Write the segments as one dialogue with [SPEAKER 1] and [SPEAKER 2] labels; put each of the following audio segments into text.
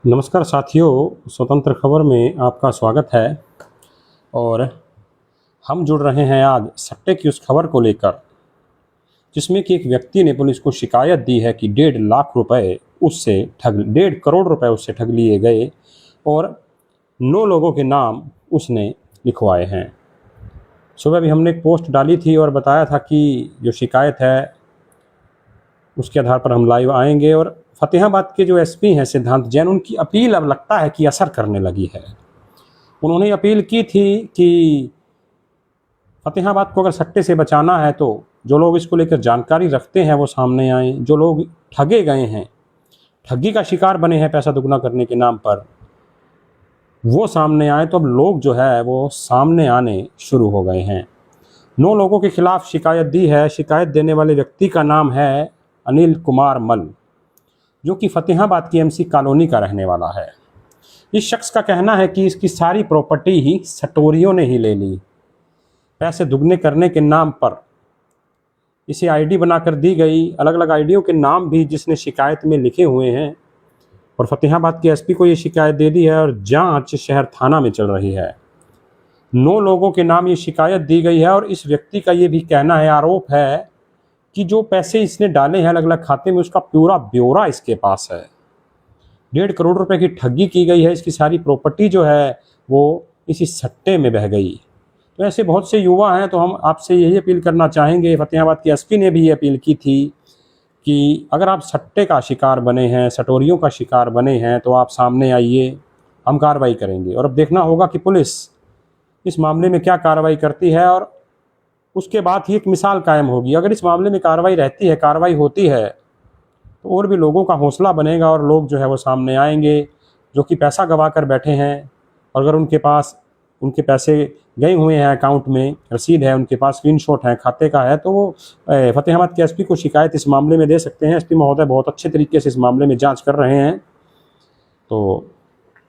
[SPEAKER 1] नमस्कार साथियों, स्वतंत्र खबर में आपका स्वागत है। और हम जुड़ रहे हैं आज सट्टे की उस खबर को लेकर जिसमें कि एक व्यक्ति ने पुलिस को शिकायत दी है कि 1.5 करोड़ रुपए उससे ठग लिए गए और 9 लोगों के नाम उसने लिखवाए हैं। सुबह भी हमने एक पोस्ट डाली थी और बताया था कि जो शिकायत है उसके आधार पर हम लाइव आएंगे। और फतेहाबाद के जो एसपी हैं सिद्धांत जैन, उनकी अपील अब लगता है कि असर करने लगी है। उन्होंने अपील की थी कि फतेहाबाद को अगर सट्टे से बचाना है तो जो लोग इसको लेकर जानकारी रखते हैं वो सामने आए। जो लोग ठगे गए हैं, ठगी का शिकार बने हैं पैसा दुगना करने के नाम पर, वो सामने आए। तो अब लोग जो है वो सामने आने शुरू हो गए हैं। 9 लोगों के खिलाफ शिकायत दी है। शिकायत देने वाले व्यक्ति का नाम है अनिल कुमार मल, जो कि फतेहाबाद की एमसी कॉलोनी का रहने वाला है। इस शख्स का कहना है कि इसकी सारी प्रॉपर्टी ही सटोरियों ने ही ले ली। पैसे दुगने करने के नाम पर इसे आईडी बनाकर दी गई। अलग अलग आईडियों के नाम भी जिसने शिकायत में लिखे हुए हैं और फतेहाबाद के एसपी को ये शिकायत दे दी है और जांच शहर थाना में चल रही है। 9 लोगों के नाम ये शिकायत दी गई है और इस व्यक्ति का ये भी कहना है, आरोप है कि जो पैसे इसने डाले हैं अलग अलग खाते में उसका पूरा ब्यौरा इसके पास है। 1.5 करोड़ रुपए की ठगी की गई है। इसकी सारी प्रॉपर्टी जो है वो इसी सट्टे में बह गई। तो ऐसे बहुत से युवा हैं। तो हम आपसे यही अपील करना चाहेंगे, फतेहाबाद के एसपी ने भी ये अपील की थी कि अगर आप सट्टे का शिकार बने हैं, सटोरियों का शिकार बने हैं, तो आप सामने आइए, हम कार्रवाई करेंगे। और अब देखना होगा कि पुलिस इस मामले में क्या कार्रवाई करती है और उसके बाद ही एक मिसाल कायम होगी। अगर इस मामले में कार्रवाई रहती है, कार्रवाई होती है, तो और भी लोगों का हौसला बनेगा और लोग जो है वो सामने आएंगे जो कि पैसा गंवा कर बैठे हैं। और अगर उनके पास उनके पैसे गए हुए हैं, अकाउंट में रसीद है, उनके पास स्क्रीनशॉट है, खाते का है, तो वो फतेहाबाद के एसपी को शिकायत इस मामले में दे सकते हैं। एसपी महोदय बहुत अच्छे तरीके से इस मामले में जांच कर रहे हैं। तो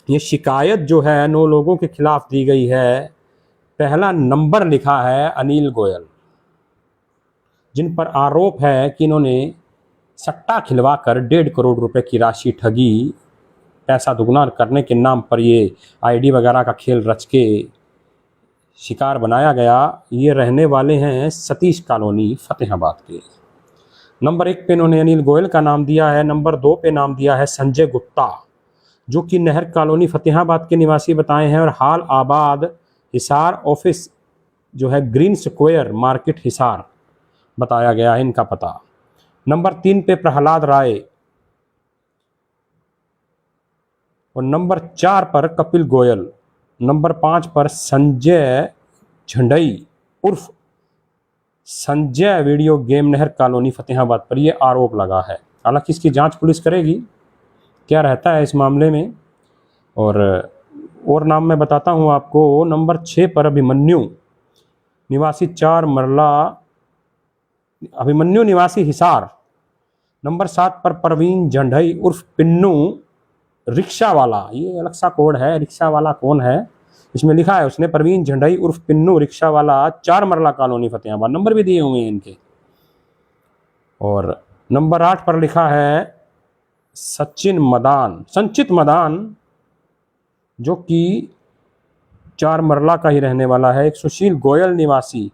[SPEAKER 1] ये शिकायत जो है 9 लोगों के खिलाफ दी गई है। पहला नंबर लिखा है अनिल गोयल, जिन पर आरोप है कि इन्होंने सट्टा खिलवा कर 1.5 करोड़ रुपए की राशि ठगी। पैसा दुगना करने के नाम पर ये आईडी वगैरह का खेल रच के शिकार बनाया गया। ये रहने वाले हैं सतीश कॉलोनी फतेहाबाद के। नंबर 1 पे इन्होंने अनिल गोयल का नाम दिया है। नंबर 2 पे नाम दिया है संजय गुप्ता, जो कि नहर कॉलोनी फतेहाबाद के निवासी बताए हैं और हाल आबाद हिसार ऑफिस जो है ग्रीन स्क्वायर मार्केट हिसार बताया गया है इनका पता। नंबर 3 पे प्रहलाद राय और नंबर 4 पर कपिल गोयल। नंबर 5 पर संजय झंडई उर्फ संजय वीडियो गेम नहर कॉलोनी फतेहाबाद पर यह आरोप लगा है। हालांकि इसकी जांच पुलिस करेगी क्या रहता है इस मामले में। और नाम मैं बताता हूं आपको। नंबर 6 पर अभिमन्यु निवासी 4 मरला, अभिमन्यु निवासी हिसार। नंबर 7 पर प्रवीण झंडई उर्फ पिन्नू रिक्शा वाला। ये अलग सा कोड है, रिक्शा वाला कौन है इसमें लिखा है उसने, प्रवीण झंडई उर्फ पिन्नू रिक्शा वाला, 4 मरला कॉलोनी फतेहाबाद। नंबर भी दिए हुए हैं इनके। और नंबर 8 पर लिखा है संचित मदान, जो कि 4 मरला का ही रहने वाला है। एक सुशील गोयल निवासी,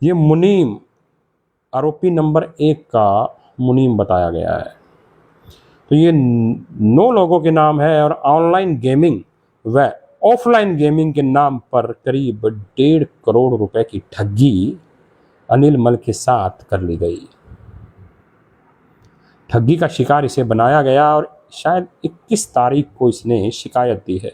[SPEAKER 1] ये मुनीम, आरोपी नंबर 1 का मुनीम बताया गया है। तो ये 9 लोगों के नाम है और ऑनलाइन गेमिंग व ऑफलाइन गेमिंग के नाम पर करीब 1.5 करोड़ रुपए की ठगी अनिल मल के साथ कर ली गई। ठगी का शिकार इसे बनाया गया और शायद 21 तारीख को इसने शिकायत दी है।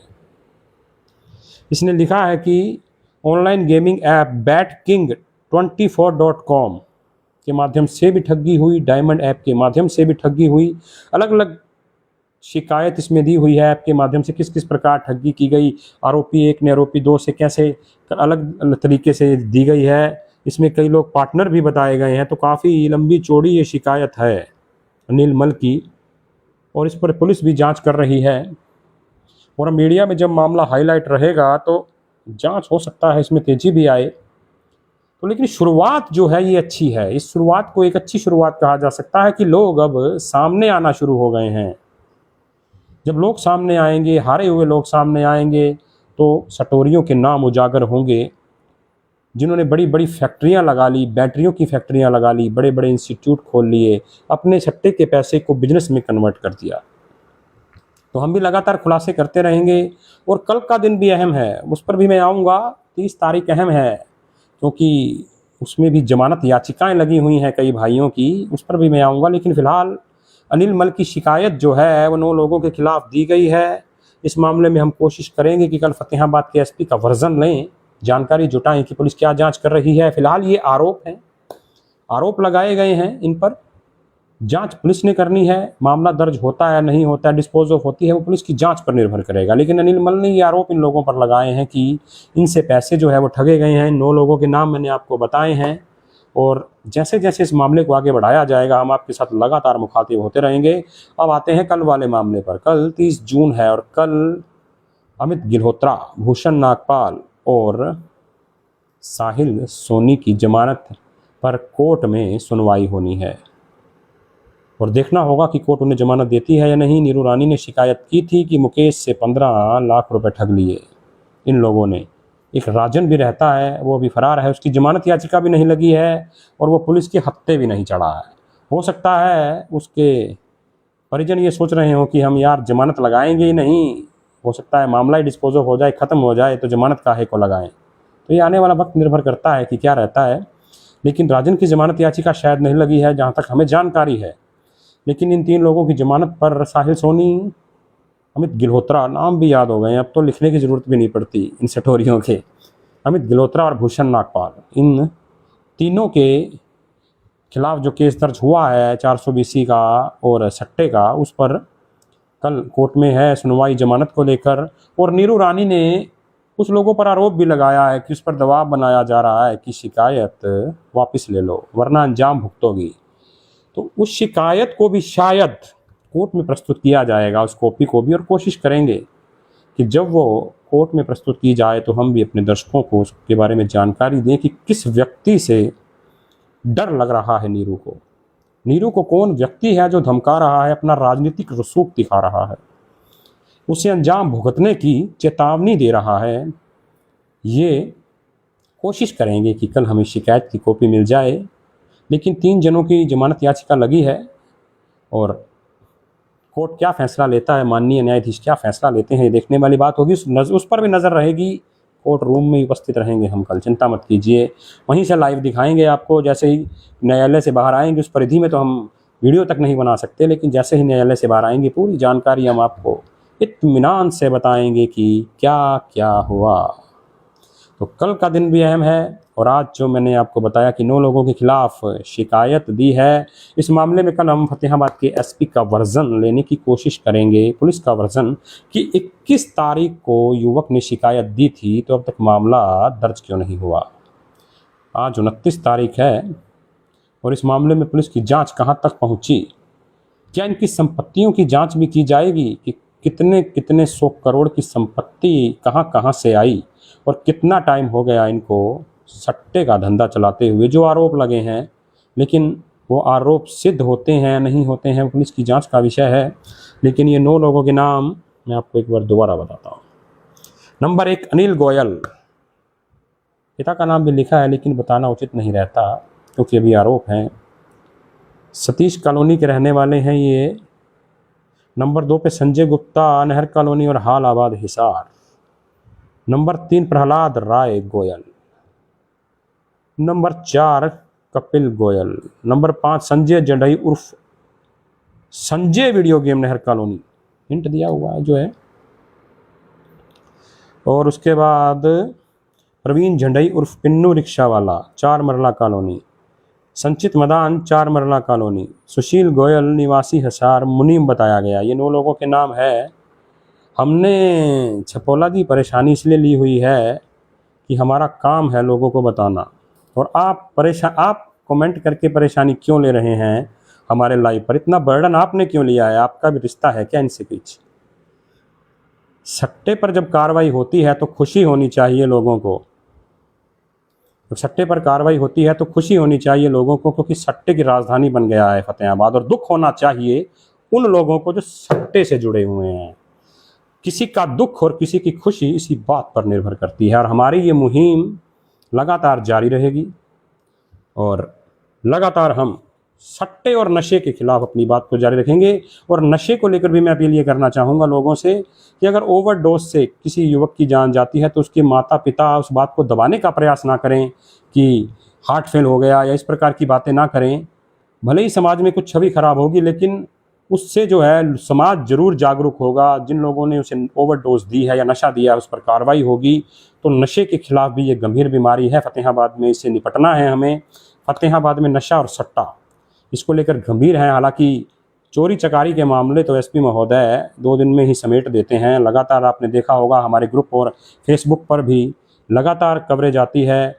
[SPEAKER 1] इसने लिखा है कि ऑनलाइन गेमिंग ऐप betking24.com के माध्यम से भी ठगी हुई, डायमंड ऐप के माध्यम से भी ठगी हुई। अलग अलग शिकायत इसमें दी हुई है ऐप के माध्यम से किस किस प्रकार ठगी की गई। आरोपी 1 ने आरोपी 2 से कैसे अलग अलग तरीके से दी गई है। इसमें कई लोग पार्टनर भी बताए गए हैं। तो काफ़ी लंबी चौड़ी ये शिकायत है अनिल मल की और इस पर पुलिस भी जांच कर रही है। और मीडिया में जब मामला हाईलाइट रहेगा तो जांच हो सकता है इसमें तेजी भी आए। तो लेकिन शुरुआत जो है ये अच्छी है। इस शुरुआत को एक अच्छी शुरुआत कहा जा सकता है कि लोग अब सामने आना शुरू हो गए हैं। जब लोग सामने आएंगे, हारे हुए लोग सामने आएंगे, तो सटोरियों के नाम उजागर होंगे, जिन्होंने बड़ी बड़ी फैक्ट्रियां लगा ली, बैटरियों की फैक्ट्रियां लगा ली, बड़े बड़े इंस्टीट्यूट खोल लिए, अपने सट्टे के पैसे को बिजनेस में कन्वर्ट कर दिया। तो हम भी लगातार खुलासे करते रहेंगे। और कल का दिन भी अहम है, उस पर भी मैं आऊँगा। 30 तारीख अहम है, क्योंकि उसमें भी जमानत याचिकाएं लगी हुई हैं कई भाइयों की, उस पर भी मैं आऊँगा। लेकिन फ़िलहाल अनिल मल की शिकायत जो है वो 9 लोगों के खिलाफ दी गई है। इस मामले में हम कोशिश करेंगे कि कल फतेहाबाद के एसपी का वर्जन लें, जानकारी जुटाएं कि पुलिस क्या जांच कर रही है। फिलहाल ये आरोप हैं, आरोप लगाए गए हैं, इन पर जांच पुलिस ने करनी है। मामला दर्ज होता है नहीं होता है, डिस्पोज ऑफ होती है, वो पुलिस की जांच पर निर्भर करेगा। लेकिन अनिल मल ने ये आरोप इन लोगों पर लगाए हैं कि इनसे पैसे जो है वो ठगे गए हैं। 9 लोगों के नाम मैंने आपको बताए हैं, और जैसे जैसे इस मामले को आगे बढ़ाया जाएगा हम आपके साथ लगातार मुखातिब होते रहेंगे। अब आते हैं कल वाले मामले पर। कल 30 जून है और कल अमित गिल्होत्रा, भूषण नागपाल और साहिल सोनी की जमानत पर कोर्ट में सुनवाई होनी है, और देखना होगा कि कोर्ट उन्हें जमानत देती है या नहीं। नीरू रानी ने शिकायत की थी कि मुकेश से 15 लाख रुपए ठग लिए इन लोगों ने। एक राजन भी रहता है, वो भी फरार है, उसकी जमानत याचिका भी नहीं लगी है और वो पुलिस के हत्थे भी नहीं चढ़ा है। हो सकता है उसके परिजन ये सोच रहे हो कि हम यार जमानत लगाएंगे ही नहीं, हो सकता है मामला ही डिस्पोज ऑफ हो जाए, ख़त्म हो जाए, तो जमानत काहे को लगाएं। तो ये आने वाला वक्त निर्भर करता है कि क्या रहता है। लेकिन राजन की जमानत याचिका शायद नहीं लगी है जहाँ तक हमें जानकारी है। लेकिन इन 3 लोगों की जमानत पर साहिल सोनी, अमित गिल्होत्रा, नाम भी याद हो गए, अब तो लिखने की ज़रूरत भी नहीं पड़ती इन सटोरियों के, अमित गिल्होत्रा और भूषण नागपाल, इन तीनों के खिलाफ जो केस दर्ज हुआ है 420 का और सट्टे का, उस पर कल कोर्ट में है सुनवाई जमानत को लेकर। और नीरू रानी ने कुछ लोगों पर आरोप भी लगाया है कि उस पर दबाव बनाया जा रहा है कि शिकायत वापस ले लो वरना अंजाम भुगतोगी। तो उस शिकायत को भी शायद कोर्ट में प्रस्तुत किया जाएगा, उस कॉपी को भी, और कोशिश करेंगे कि जब वो कोर्ट में प्रस्तुत की जाए तो हम भी अपने दर्शकों को उसके बारे में जानकारी दें कि किस व्यक्ति से डर लग रहा है नीरू को। नीरू को कौन व्यक्ति है जो धमका रहा है, अपना राजनीतिक रसूख दिखा रहा है, उसे अंजाम भुगतने की चेतावनी दे रहा है। ये कोशिश करेंगे कि कल हमें शिकायत की कॉपी मिल जाए। लेकिन 3 जनों की जमानत याचिका लगी है और कोर्ट क्या फैसला लेता है, माननीय न्यायाधीश क्या फैसला लेते हैं, ये देखने वाली बात होगी। उस पर भी नज़र रहेगी, कोर्ट रूम में उपस्थित रहेंगे हम कल, चिंता मत कीजिए। वहीं से लाइव दिखाएंगे आपको। जैसे ही न्यायालय से बाहर आएंगे, उस परिधि में तो हम वीडियो तक नहीं बना सकते, लेकिन जैसे ही न्यायालय से बाहर आएंगे पूरी जानकारी हम आपको इत्मीनान से बताएंगे कि क्या क्या हुआ। तो कल का दिन भी अहम है। और आज जो मैंने आपको बताया कि 9 लोगों के खिलाफ शिकायत दी है, इस मामले में कल हम फतेहाबाद के एसपी का वर्जन लेने की कोशिश करेंगे, पुलिस का वर्जन, कि 21 तारीख को युवक ने शिकायत दी थी तो अब तक मामला दर्ज क्यों नहीं हुआ। आज 29 तारीख है और इस मामले में पुलिस की जांच कहां तक पहुंची। क्या इनकी संपत्तियों की जांच भी की जाएगी कि कितने कितने 100 करोड़ की संपत्ति कहां कहां से आई और कितना टाइम हो गया इनको सट्टे का धंधा चलाते हुए। जो आरोप लगे हैं, लेकिन वो आरोप सिद्ध होते हैं नहीं होते हैं, पुलिस की जांच का विषय है। लेकिन ये 9 लोगों के नाम मैं आपको एक बार दोबारा बताता हूँ। नंबर 1 अनिल गोयल, पिता का नाम भी लिखा है लेकिन बताना उचित नहीं रहता क्योंकि अभी आरोप हैं। सतीश कॉलोनी के रहने वाले हैं ये। नंबर 2 पे संजय गुप्ता, नहर कॉलोनी और हाल आबाद हिसार। नंबर 3 प्रहलाद राय गोयल। नंबर 4 कपिल गोयल। नंबर 5 संजय जंडई उर्फ संजय वीडियो गेम, नहर कॉलोनी, हिंट दिया हुआ है जो है। और उसके बाद प्रवीण झंडई उर्फ पिन्नू रिक्शा वाला, 4 मरला कॉलोनी। संचित मदान, 4 मरला कॉलोनी। सुशील गोयल निवासी हिसार, मुनीम बताया गया। ये 9 लोगों के नाम है। हमने छपोला की परेशानी इसलिए ली हुई है कि हमारा काम है लोगों को बताना, और आप कमेंट करके परेशानी क्यों ले रहे हैं हमारे लाइव पर, इतना बर्डन आपने क्यों लिया है, आपका भी रिश्ता है क्या इनसे पीछे। सट्टे पर जब कार्रवाई होती है तो खुशी होनी चाहिए लोगों को, जब सट्टे पर कार्रवाई होती है तो खुशी होनी चाहिए लोगों को, क्योंकि सट्टे की राजधानी बन गया है फतेहाबाद। और दुख होना चाहिए उन लोगों को जो सट्टे से जुड़े हुए हैं। किसी का दुख और किसी की खुशी इसी बात पर निर्भर करती है। और हमारी ये मुहिम लगातार जारी रहेगी और लगातार हम सट्टे और नशे के खिलाफ अपनी बात को जारी रखेंगे। और नशे को लेकर भी मैं अपील ये करना चाहूँगा लोगों से कि अगर ओवरडोज से किसी युवक की जान जाती है तो उसके माता पिता उस बात को दबाने का प्रयास ना करें कि हार्ट फेल हो गया या इस प्रकार की बातें ना करें। भले ही समाज में कुछ छवि खराब होगी, लेकिन उससे जो है समाज जरूर जागरूक होगा। जिन लोगों ने उसे ओवरडोज दी है या नशा दिया है उस पर कार्रवाई होगी। तो नशे के खिलाफ भी ये गंभीर बीमारी है, फतेहाबाद में इससे निपटना है हमें। फतेहाबाद में नशा और सट्टा इसको लेकर गंभीर है। हालांकि चोरी चकारी के मामले तो एसपी महोदय 2 दिन में ही समेट देते हैं। लगातार आपने देखा होगा हमारे ग्रुप और फेसबुक पर भी लगातार कवरेज आती है।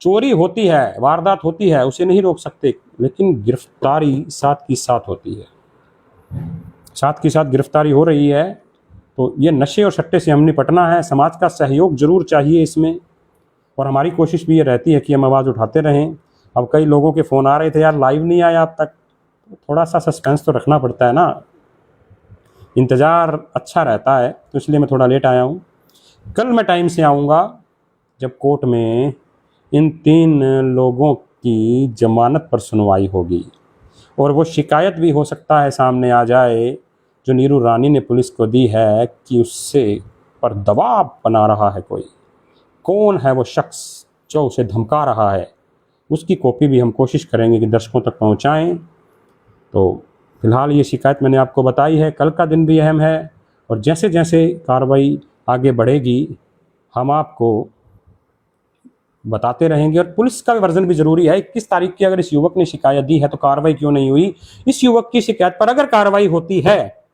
[SPEAKER 1] चोरी होती है, वारदात होती है, उसे नहीं रोक सकते, लेकिन गिरफ्तारी साथ की साथ होती है, साथ की साथ गिरफ्तारी हो रही है। तो ये नशे और सट्टे से हम निपटना है। समाज का सहयोग जरूर चाहिए इसमें, और हमारी कोशिश भी ये रहती है कि हम आवाज़ उठाते रहें। अब कई लोगों के फ़ोन आ रहे थे, यार लाइव नहीं आया अब तक, तो थोड़ा सा सस्पेंस तो रखना पड़ता है ना, इंतज़ार अच्छा रहता है, तो इसलिए मैं थोड़ा लेट आया हूँ। कल मैं टाइम से आऊँगा जब कोर्ट में इन 3 लोगों की जमानत पर सुनवाई होगी, और वो शिकायत भी हो सकता है सामने आ जाए जो नीरू रानी ने पुलिस को दी है कि उससे पर दबाव बना रहा है कोई। कौन है वो शख्स जो उसे धमका रहा है, उसकी कॉपी भी हम कोशिश करेंगे कि दर्शकों तक पहुंचाएं। तो फिलहाल ये शिकायत मैंने आपको बताई है। कल का दिन भी अहम है, और जैसे जैसे कार्रवाई आगे बढ़ेगी हम आपको बताते रहेंगे। और पुलिस का वर्जन भी जरूरी है। 21 तारीख की अगर इस युवक ने शिकायत दी है तो कार्रवाई क्यों नहीं हुई? इस युवक की शिकायत पर अगर कार्रवाई होती है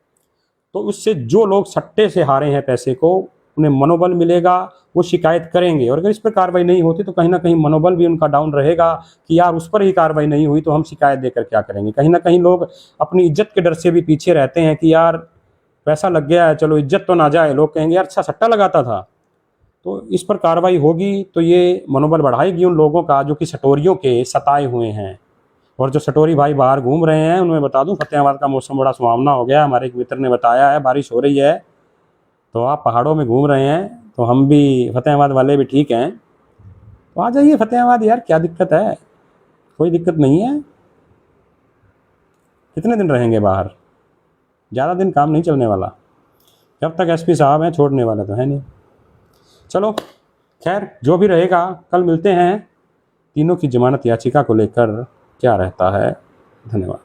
[SPEAKER 1] तो उससे जो लोग सट्टे से हारे हैं पैसे को, उन्हें मनोबल मिलेगा, वो शिकायत करेंगे। और अगर इस पर कार्रवाई नहीं होती तो कहीं ना कहीं मनोबल भी उनका डाउन रहेगा कि यार उस पर ही कार्रवाई नहीं हुई तो हम शिकायत देकर क्या करेंगे। कहीं ना कहीं लोग अपनी इज्जत के डर से भी पीछे रहते हैं कि यार पैसा लग गया है, चलो इज्जत तो ना जाए। लोग कहेंगे यार अच्छा सट्टा लगाता था। तो इस पर कार्रवाई होगी तो ये मनोबल बढ़ाएगी उन लोगों का जो कि सटोरियों के सताए हुए हैं। और जो सटोरी भाई बाहर घूम रहे हैं उनमें बता दूं, फतेहाबाद का मौसम बड़ा सुहावना हो गया। हमारे एक मित्र ने बताया है बारिश हो रही है, तो आप पहाड़ों में घूम रहे हैं, तो हम भी फतेहाबाद वाले भी ठीक हैं, तो आ जाइए फतेहाबाद यार, क्या दिक्कत है? कोई दिक्कत नहीं है। कितने दिन रहेंगे बाहर? ज़्यादा दिन काम नहीं चलने वाला। जब तक एसपी साहब हैं छोड़ने वाले तो है नहीं। चलो खैर जो भी रहेगा, कल मिलते हैं तीनों की जमानत याचिका को लेकर क्या रहता है। धन्यवाद।